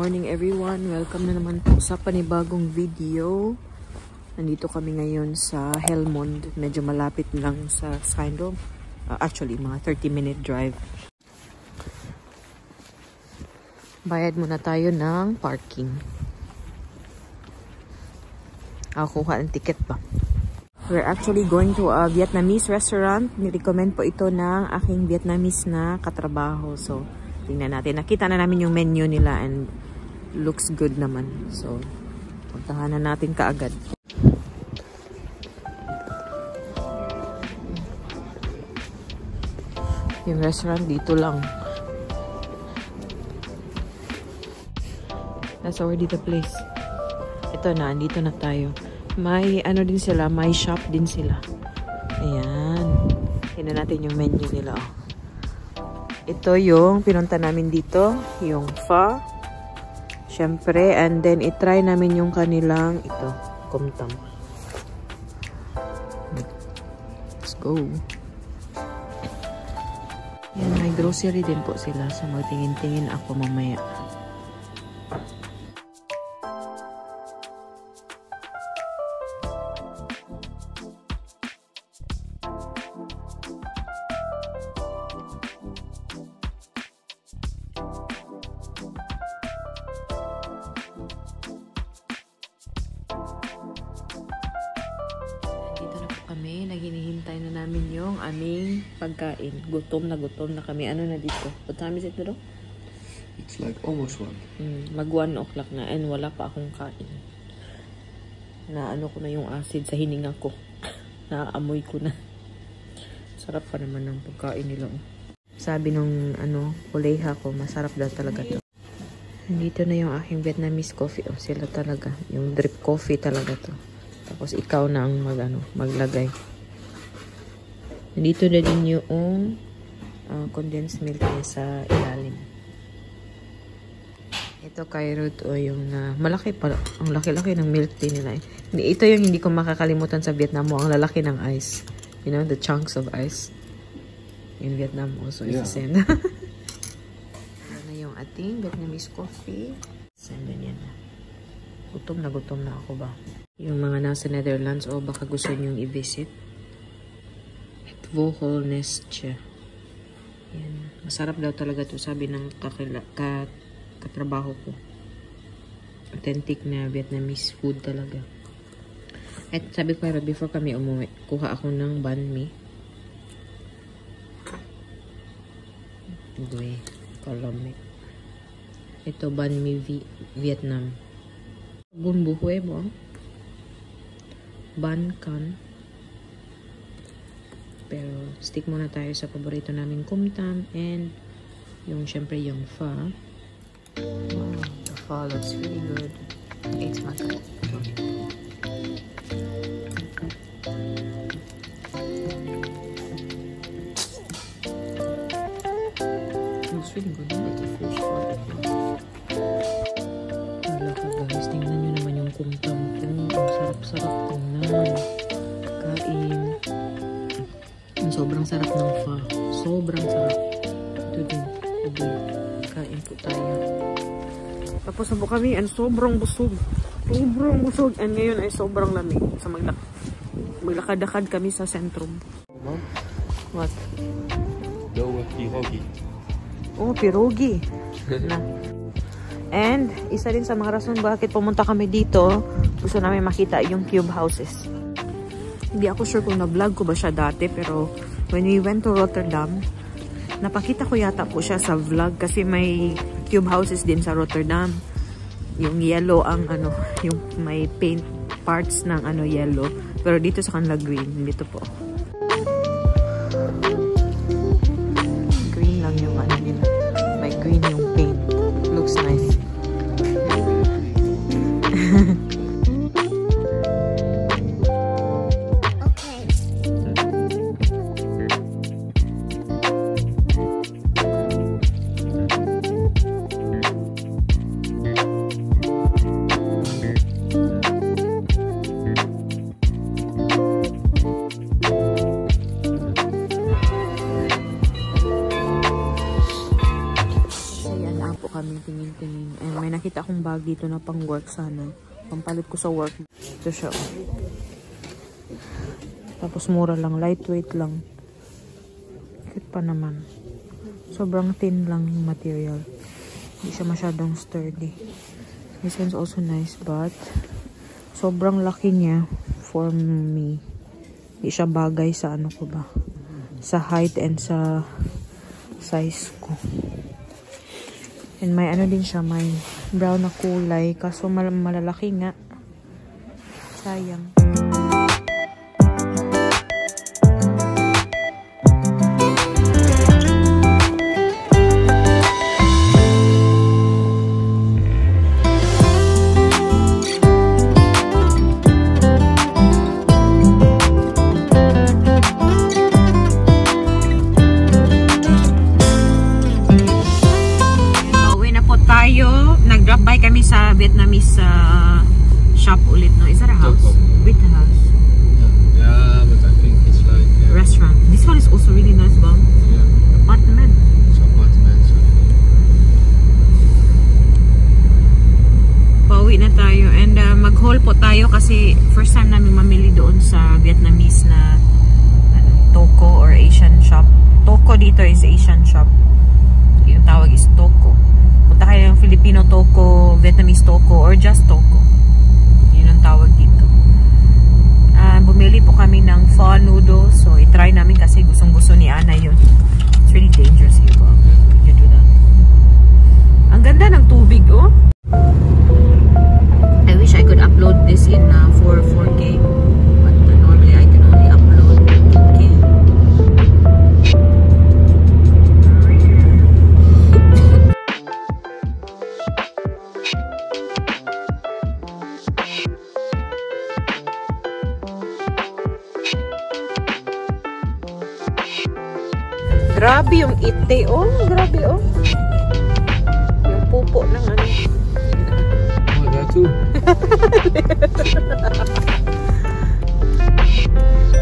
morning everyone. Welcome na naman po sa panibagong video. Nandito kami ngayon sa Helmond. Medyo malapit lang sa Skydome. Actually, mga 30-minute drive. Bayad muna tayo ng parking. Kuha ng ticket pa. We're actually going to a Vietnamese restaurant. Nirecommend po ito ng aking Vietnamese na katrabaho. So, tingnan natin. Nakita na namin yung menu nila and looks good naman. So, puntahan na natin kaagad. Yung restaurant dito lang. That's already the place. Ito na, andito na tayo. May ano din sila, may shop din sila. Ayan. Tingnan natin yung menu nila. Ito yung pinunta namin dito, yung pho. Syempre, and then itry namin yung kanilang ito, kumtam. Let's go. Yan, may grocery din po sila. So magtingin-tingin ako mamaya. Kami, naghinihintay na namin yung aming pagkain. Gutom na kami. Ano na dito? What time is it na? It's like almost 1. Mag 1 o'clock na and wala pa akong kain. Naano ko na yung acid sa hininga ko. Naamoy ko na. Sarap pa naman ng pagkain nila. Sabi nung kuleha ko, masarap daw talaga to. Nandito na yung aking Vietnamese coffee. Sila talaga. Yung drip coffee talaga to. Tapos ikaw na ang maglagay. Dito na din yung condensed milk niya sa ilalim. Ito kay Ruth yung malaki pa. Ang laki-laki ng milk tea nila. Ito yung hindi ko makakalimutan sa Vietnam mo. Ang lalaki ng ice. You know, the chunks of ice. In Vietnam also is the same. Ito na yung ating Vietnamese coffee. Send yan na. Gutom na ako ba? Yung mga nasa Netherlands o baka gusto nyong i-visit. At Vohol Nestje. Yan. Masarap daw talaga to sabi ng katrabaho ko. Authentic na Vietnamese food talaga. At sabi ko before kami umuwi, kuha ako ng banh mi. Gue, Colombic. Ito banh mi Vietnam. Bun buhue mo. Ban kan. Pero stick muna tayo sa paborito namin kumtam and yung syempre yung pho. Wow, the pho looks really good. It's my good. Looks really good. Like a fish pho. Wala ka guys, tingnan nyo naman yung kumtam ko. Ang sarap-sarap tingnan. Kain. Sobrang sarap ng pho. Sobrang sarap. Ito din. Kain po tayo. Tapos na po kami and sobrang busog. Sobrang busog. And ngayon ay sobrang lamig. So maglakad-lakad kami sa sentrum. What? Pierogi. Oh, pierogi. Na. And isa din sa mga rason bakit pumunta kami dito, gusto namin makita yung cube houses. Hindi ako sure kung na-vlog ko ba siya dati, pero when we went to Rotterdam, napakita ko yata po siya sa vlog kasi may cube houses din sa Rotterdam. Yung yellow ang yung may paint parts ng yellow, pero dito sa kanila green. Dito po. Green lang yung nila. May green yung paint. Looks nice. tingin. And may nakita akong bag dito na pang work sana. Pampalit ko sa work. Ito siya. Tapos mura lang. Lightweight lang. Cute pa naman. Sobrang thin lang yung material. Hindi siya masyadong sturdy. This one's also nice, but sobrang laki niya for me. Hindi siya bagay sa ano ko ba. Sa height and sa size ko. And may ano din siya, may brown na kulay. Kaso malalaki nga. Sayang. Nag-drop by kami sa Vietnamese shop ulit, no? Is that a house? With a house? Yeah, but I think it's like restaurant. This one is also really nice, bang? Yeah. Apartment. It's apartment. Pauwi na tayo and mag-haul po tayo kasi first time namin mamili doon sa Vietnamese na toko or Asian shop. Toko dito is Asian shop. Yung tawag is toko. Punta kayo ng Filipino toko, Vietnamese toko, or just toko. Yun ang tawag dito. Bumili po kami ng pho noodles. So, itry namin kasi gustong-gusto ni Ana yun. It's really dangerous here, bro. You do that. Ang ganda ng tubig, oh. I wish I could upload this in 4K. But normally I can only upload 2K. Grabe yung ite, oh. Grabe, oh. Yung pupo ng ano. Oh, that too.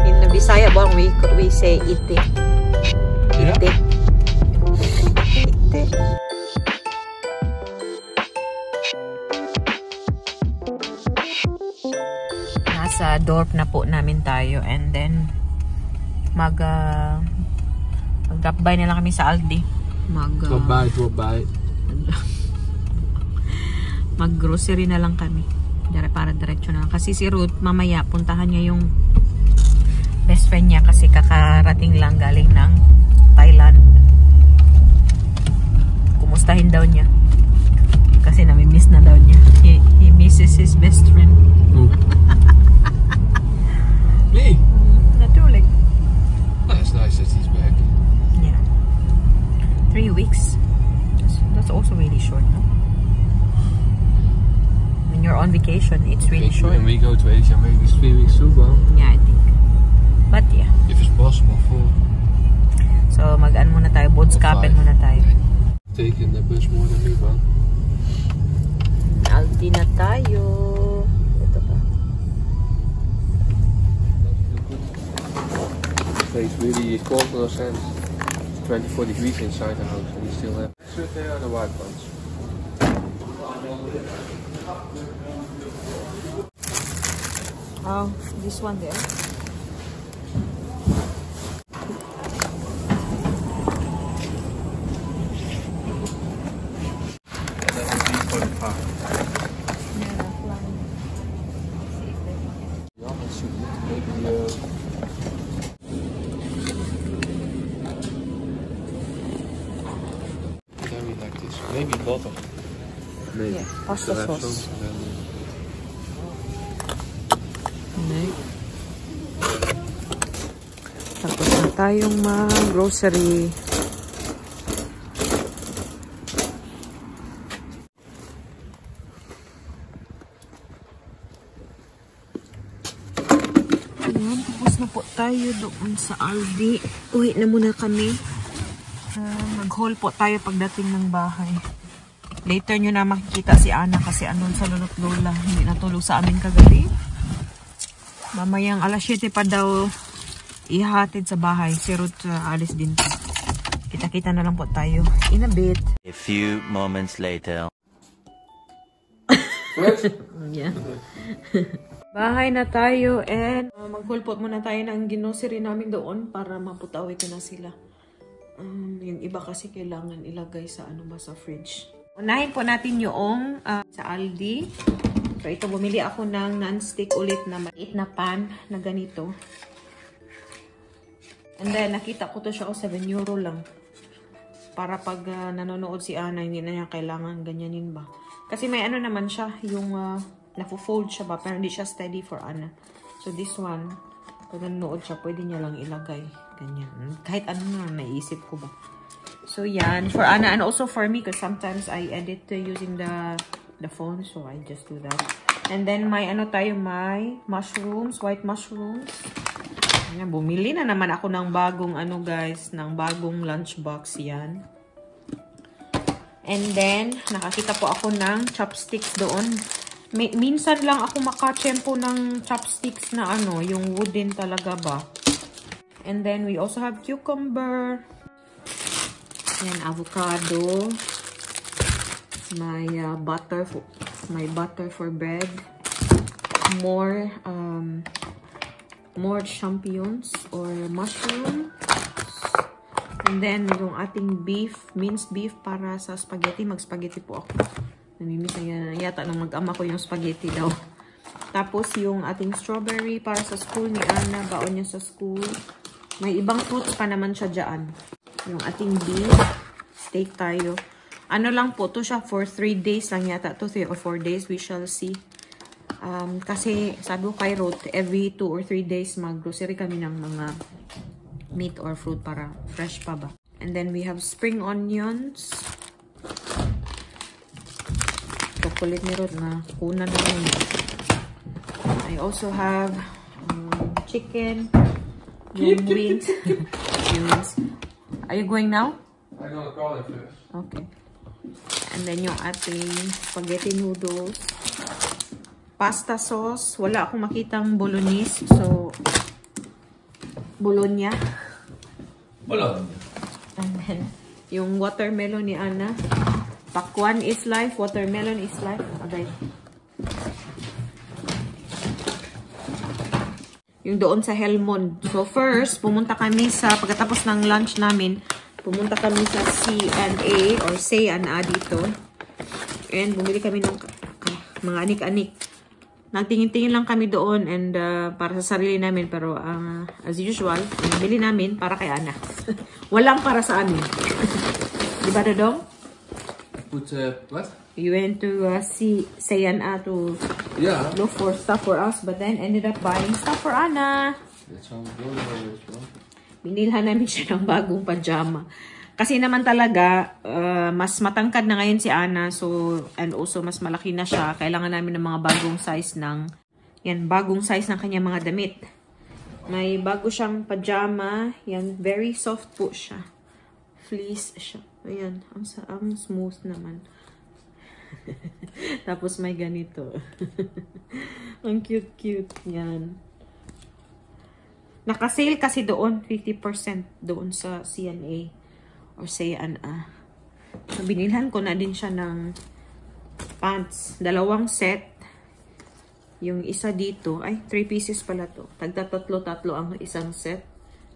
In the Bisaya, bang we say ite. Yeah. Ite. Ite. Nasa dorp na po namin tayo and then mag-drop by na lang kami sa Aldi. Mag-grocery na lang kami. Para diretso na lang. Kasi si Ruth, mamaya, puntahan niya yung best friend niya kasi kakarating lang galing ng Thailand. Kumustahin daw niya. Kasi nami-miss na daw niya. He misses his best friend. Me? Naturally. That's nice that he's back. Yeah. 3 weeks. That's also really short, no? When you're on vacation, it's really short. When we go to Asia, maybe it's 3 weeks too, well. Yeah, I think. But yeah. If it's possible, 4. So, mag-an muna tayo. Boodskapen muna tayo. Taking the bus more than me, well. Aldi na tayo. Ito pa. It's really cold in a sense. It's 24 degrees inside the house and you still have... So they are the white ones. Oh, this one there. And that would be for the car. Yeah, let's see. Maybe like this. Maybe bottom. Maybe. Yeah, pasta sauce. Tapos na tayong mag-grocery. Ayan, tapos na po tayo doon sa Aldi. Uwi na muna kami. Mag-haul po tayo pagdating ng bahay. Later nyo na makikita si Ana kasi anon sa lolo't lola. Hindi natulog sa amin kagabi. Mamayang alas 7 pa daw ihahatid sa bahay. Si Ruth alis din po. Kita-kita na lang po tayo in a bit. A few moments later. Yeah. Bahay na tayo and maghulpot muna tayo ng grocery namin doon para maputawi ko na sila. Yung iba kasi kailangan ilagay sa sa fridge. Unahin po natin yung sa Aldi. So ito, bumili ako ng non-stick ulit na maliit na pan na ganito. And then nakita ko to siya 7 euro lang. Para pag nanonood si Ana, hindi na niya kailangan ganyanin ba. Kasi may naman siya, yung nafo-fold siya ba, pero hindi siya steady for Ana. So this one, pag nanonood siya, pwede niya lang ilagay. Ganyan. Kahit ano na, naisip ko ba. So yan, for Ana and also for me, because sometimes I edit using the phone, so I just do that. And then may may mushrooms, white mushrooms. Ayan, bumili na naman ako ng bagong guys, ng bagong lunchbox yan. And then, nakakita po ako ng chopsticks doon. Minsan lang ako makachempo ng chopsticks na yung wooden talaga ba. And then, we also have cucumber. Yan, avocado. My butter for bread. More champignons or mushroom. And then, yung ating beef, minced beef para sa spaghetti. Mag-spaghetti po ako. Namimiss na yata nung mag-ama ko yung spaghetti daw. Tapos, yung ating strawberry para sa school ni Ana. Baon niya sa school. May ibang fruits pa naman siya dyan. Yung ating beef. Steak tayo. Lang po to siya for 3 days lang yata. 3 or 4 days. We shall see. Kasi sabi ko kay Ruth, every 2 or 3 days mag-grocery kami ng mga meat or fruit para fresh pa ba. And then we have spring onions. Chocolate ni Ruth na kuna na yun. I also have chicken, yung wings. Are you going now? I'm gonna call it first. Okay. And then yung ating spaghetti noodles. Pasta sauce. Wala akong makitang bolognese. So, Bologna. And then, yung watermelon ni Ana. Pakwan is life. Watermelon is life. Okay. Yung doon sa Helmond. So, first, pumunta kami pagkatapos ng lunch namin, pumunta kami sa C&A or C&A dito. And bumili kami ng mga anik-anik. Nagtingin-tingin lang kami doon and para sa sarili namin. Pero as usual, bili namin para kay Ana. Walang para sa amin. Diba, Dodong? What? You went to C&A to look for stuff for us, but then ended up buying stuff for Ana. That sounds good, bro. Binilhan namin siya ng bagong pajama. Kasi naman talaga, mas matangkad na ngayon si Ana. So, and also mas malaki na siya. Kailangan namin ng mga bagong size bagong size ng kanyang mga damit. May bago siyang pajama. Yan, very soft po siya. Fleece siya. Ayan, ang smooth naman. Tapos may ganito. Ang cute-cute. Yan. Naka-sale kasi doon, 50% doon sa C&A. Or C&A. So, binilhan ko na din siya ng pants. 2 set. Yung isa dito, 3 pieces pala to. Tagta tatlo ang isang set.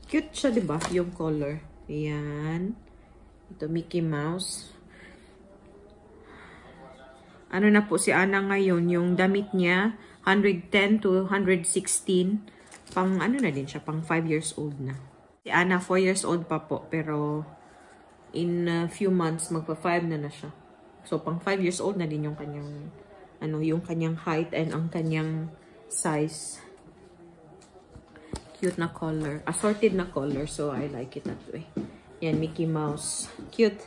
Cute siya, diba? Yung color. Ayan. Ito, Mickey Mouse. Ano na po si Ana ngayon? Yung damit niya, 110 to 116. Pang, na din siya? Pang 5 years old na. Si Ana, 4 years old pa po. Pero, in a few months, magpa-5 na siya. So, pang 5 years old na din yung kanyang, yung kanyang height and ang kanyang size. Cute na color. Assorted na color. So, I like it that way. Yan, Mickey Mouse. Cute.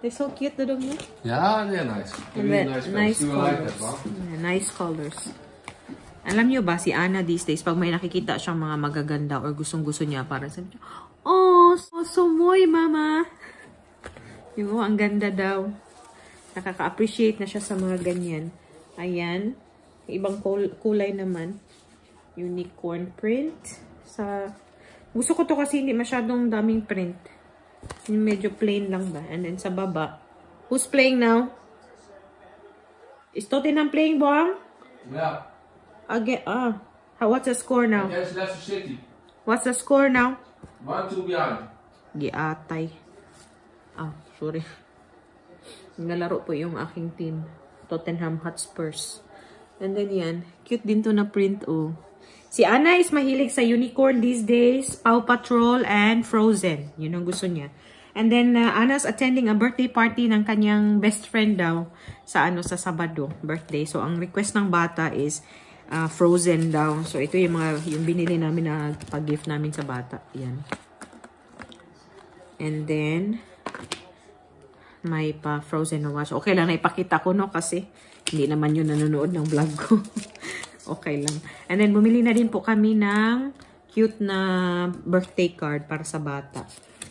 They're so cute, the dog mo. Yeah, they're nice. Really nice colors. Like that, huh? Yeah, nice colors. Alam niyo ba, si Ana these days, pag may nakikita siyang mga magaganda or gustong-gusto niya, para sabi niya, oh, so moy, mama. Yung ang ganda daw. Nakaka-appreciate na siya sa mga ganyan. Ayan. Ibang kulay naman. Unicorn print. Gusto ko to kasi hindi masyadong daming print. Yung medyo plain lang ba. And then sa baba. Who's playing now? Is Tottenham playing, Boang? Yeah. Again, what's the score now? Against Leicester City. What's the score now? 1-2 behind. Giatay. Sorry. Nalaro po yung aking team. Tottenham Hotspurs. And then yan. Cute din to na print, oh. Si Anna is mahilig sa unicorn these days. Paw Patrol and Frozen. Yun ang gusto niya. And then, Anna's attending a birthday party ng kanyang best friend daw sa Sabado, birthday. So, ang request ng bata is Frozen daw. So, ito yung binili namin na pag-gift namin sa bata. Yan. And then, may pa Frozen na watch. Okay lang na ipakita ko, no? Kasi, hindi naman yun nanonood ng vlog ko. Okay lang. And then, bumili na din po kami ng cute na birthday card para sa bata.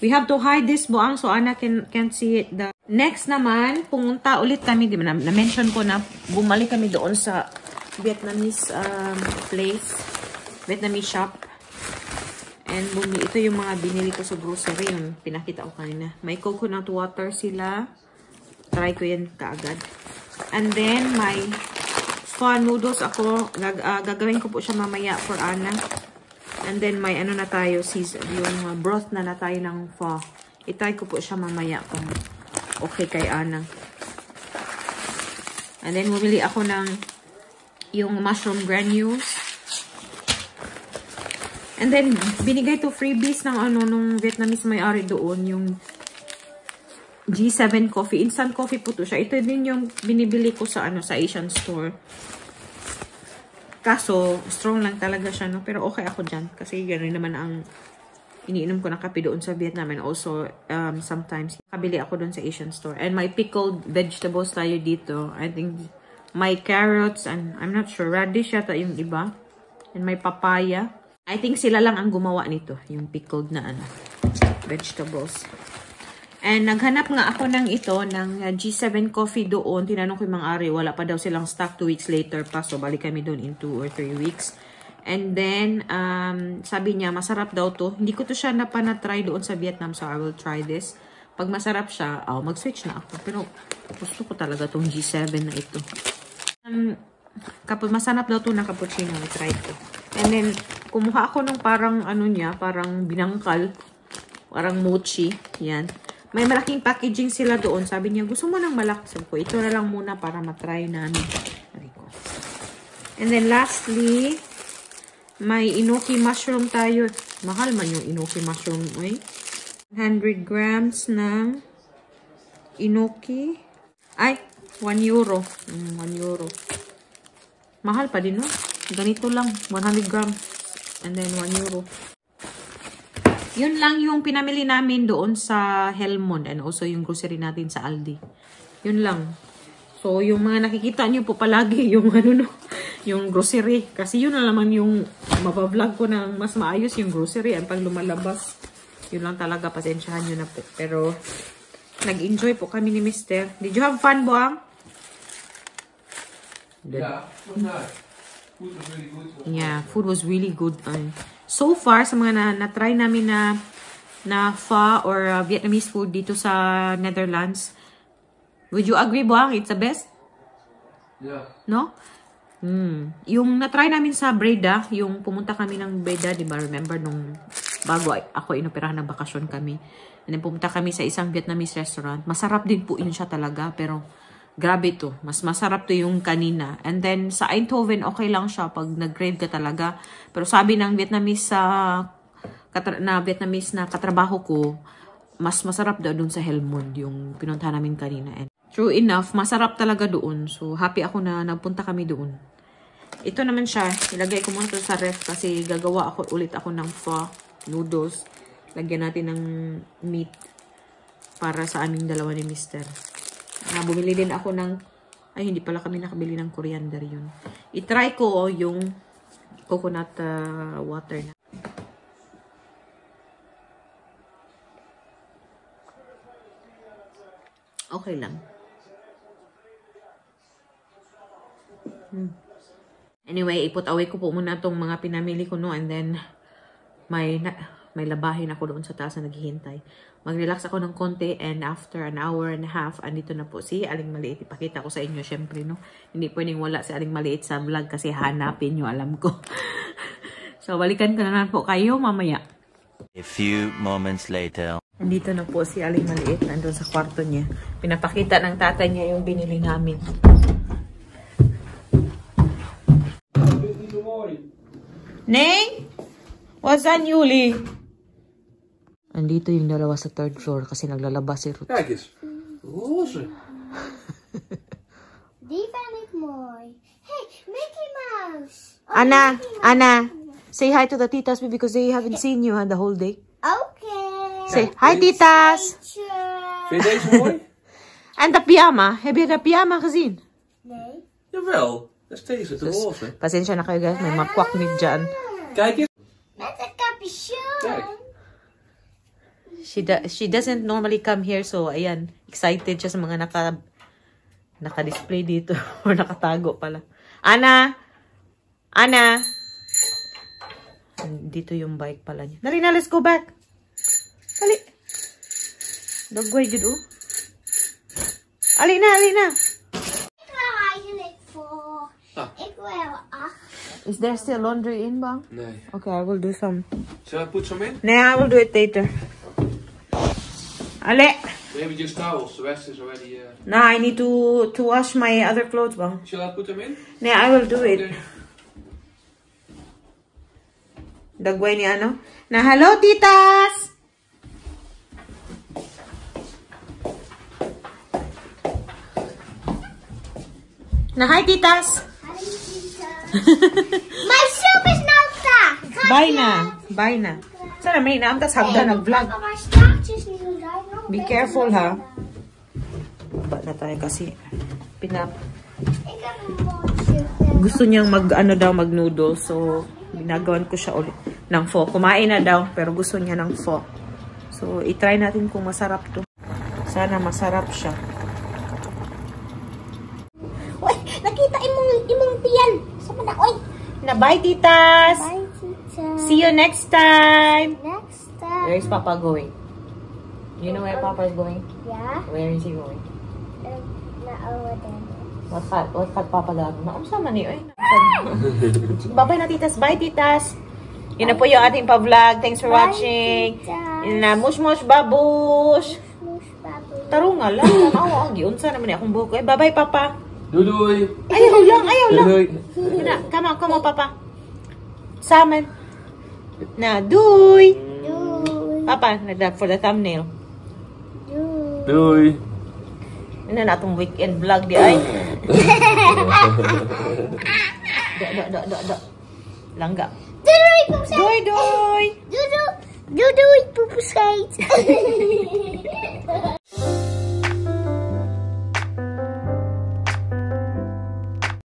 We have to hide this, Boang, so Anna can see it. Next naman, pumunta ulit kami. Di ba, na-mention ko na bumalik kami doon sa Vietnamese place. Vietnamese shop. And ito yung mga binili ko sa grocery. Yung pinakita ko kanina. May coconut water sila. Try ko yan kaagad. And then, may pho noodles ako. Gagawin ko po siya mamaya for Anna. And then, may na tayo, yung broth na tayo ng pho. Itry ko po siya mamaya kung okay kay Anna. And then, bumili ako ng yung mushroom granules. And then, binigay to freebies ng nung Vietnamese may-ari doon, yung G7 coffee. Instant coffee po to siya. Ito din yung binibili ko sa sa Asian store. Kaso, strong lang talaga siya, no? Pero okay ako dyan. Kasi gano'n naman ang iniinom ko ng kape doon sa Vietnam. And also, sometimes, kabili ako doon sa Asian store. And may pickled vegetables tayo dito. I think, may carrots and I'm not sure. Radish yata yung iba. And may papaya. I think sila lang ang gumawa nito. Yung pickled na vegetables. And naghanap nga ako ng G7 coffee doon. Tinanong ko yung mga ari, wala pa daw silang stock 2 weeks later pa. So, balik kami doon in 2 or 3 weeks. And then, sabi niya, masarap daw to. Hindi ko to siya na-try doon sa Vietnam. So, I will try this. Pag masarap siya, mag-switch na ako. Pero, gusto ko talaga tong G7 na ito. Kapag masarap daw to na cappuccino, I try ko. And then, kumuha ako nung parang, parang binangkal. Parang mochi. Yan. May malaking packaging sila doon. Sabi niya, gusto mo ng malaki? Sabi ko, ito na lang muna para matry namin. And then lastly, may enoki mushroom tayo. Mahal man yung enoki mushroom. 100 grams ng enoki. Ay, 1 euro. 1 euro. Mahal pa din, no? Ganito lang. 100 grams. And then 1 euro. Yun lang yung pinamili namin doon sa Helmond and also yung grocery natin sa Aldi. Yun lang. So, yung mga nakikita nyo po palagi, yung yung grocery. Kasi yun na naman yung mapavlog ko na mas maayos yung grocery. Ang pag lumalabas, yun lang talaga. Pasensyahan nyo na po. Pero, nag-enjoy po kami ni Mr. Did you have fun, Boang? Yeah, it was nice. Food was really good. Yeah, food was really good. So far, sa mga na-try namin na pho or Vietnamese food dito sa Netherlands, would you agree, Boang? It's the best? Yeah. No? Yung na-try namin sa Breda, yung pumunta kami ng Breda, di ba? Remember nung bago ako inoperahan ng bakasyon kami. And then pumunta kami sa isang Vietnamese restaurant. Masarap din po yun siya talaga, pero grabe to. Mas masarap to yung kanina. And then, sa Eindhoven, okay lang siya pag nag-grade ka talaga. Pero sabi ng Vietnamese na katrabaho ko, mas masarap daw dun sa Helmond, yung pinuntahan namin kanina. And true enough, masarap talaga doon. So, happy ako na nagpunta kami doon. Ito naman siya. Ilagay ko muna to sa ref kasi gagawa ulit ako ng pho noodles. Lagyan natin ng meat para sa aming dalawa ni Mr. Bumili din ako ng, ay hindi pala kami nakabili ng coriander yun. I-try ko yung coconut water na. Okay lang. Anyway, iput away ko po muna itong mga pinamili ko, no? And then, may labahin ako doon sa taas na naghihintay. Mag-relax ako ng konti and after an hour and a half, andito na po si Aling Maliit. Ipakita ko sa inyo, syempre, no? Hindi pwedeng wala si Aling Maliit sa vlog kasi hanapin nyo, alam ko. So, balikan ko na po kayo mamaya. A few moments later. Andito na po si Aling Maliit, nandun sa kwarto niya. Pinapakita ng tatay niya yung binili namin. Neng? What's that, Yuli? Andito yung dalawa sa third floor kasi naglalabas si Ruth. Kijk eens. Roze. Die vind ik mooi. Hey, Mickey Mouse. Oh, Anna, Mickey Mouse. Anna, say hi to the titas because they haven't seen you the whole day. Okay. Say hi, titas. Vind je deze mooi? En de pyjama. Heb je de pyjama gezien? Nee. Jawel. Dat is deze, de Dus, roze. pasensya na kayo guys, may makwakmit dyan. Kijk eens. Met een capuchon. Kijk. She doesn't normally come here, so ayan, excited siya sa mga naka-display dito or nakatago pala. Ana! Ana! Dito yung bike pala niya. Dali na, let's go back. Dali. Dagway good, oh. Ali na, ali na. Ik wil eigenlijk voor. Ik wil 8. Is there still laundry in, Bang? Nee. Okay, I will do some. Shall I put some in? Nee, I will do it later. Ale. Maybe just towels. The rest is already... No, I need to wash my other clothes, Bang. Shall I put them in? Nee, I will do it. Okay. Dagway ni ano? Na, hello, titas! Na, hi, titas! My soup is now klaar. Bye na. Bye na. Sana may naam, tas hagda nag-vlog. Maar staartjes niet nog. Be careful, ha? Baba na tayo kasi pinap... Ik heb een mooi soup. Gusto niyang mag-noodle. So, ginagawan ko siya ulit ng pho. Kumain na daw, pero gusto niya ng pho. So, itry natin kung masarap to. Sana masarap siya. Uy, nakita imong tiyan. Sama na, oy. Na, bye, titas! Bye, tita. See you next time! Next time. Where is Papa going? You know where Papa is going? Ja, Where is he going? naar oude den. What kat Papa gagawin? Maumsa man eh. Bye-bye na, titas. Bye, titas! Yun na po yung ating pa-vlog. Thanks for watching. Yun na, mush-mush babush! Smoes, baboe. Taro nga lang. Tanaw, ang giunsa naman akong buhok. Bye-bye, Papa! Doei doei. Ayaw lang, ayaw lang! Doei. Yun na, come on, Papa! Salmon! Na, doei! Doei. Papa, for the thumbnail. Doei. Doei. Yun na natong weekend vlog di ay. Da. Langga. Doei, poepscheet. Doei, doei! Doei, poepscheet.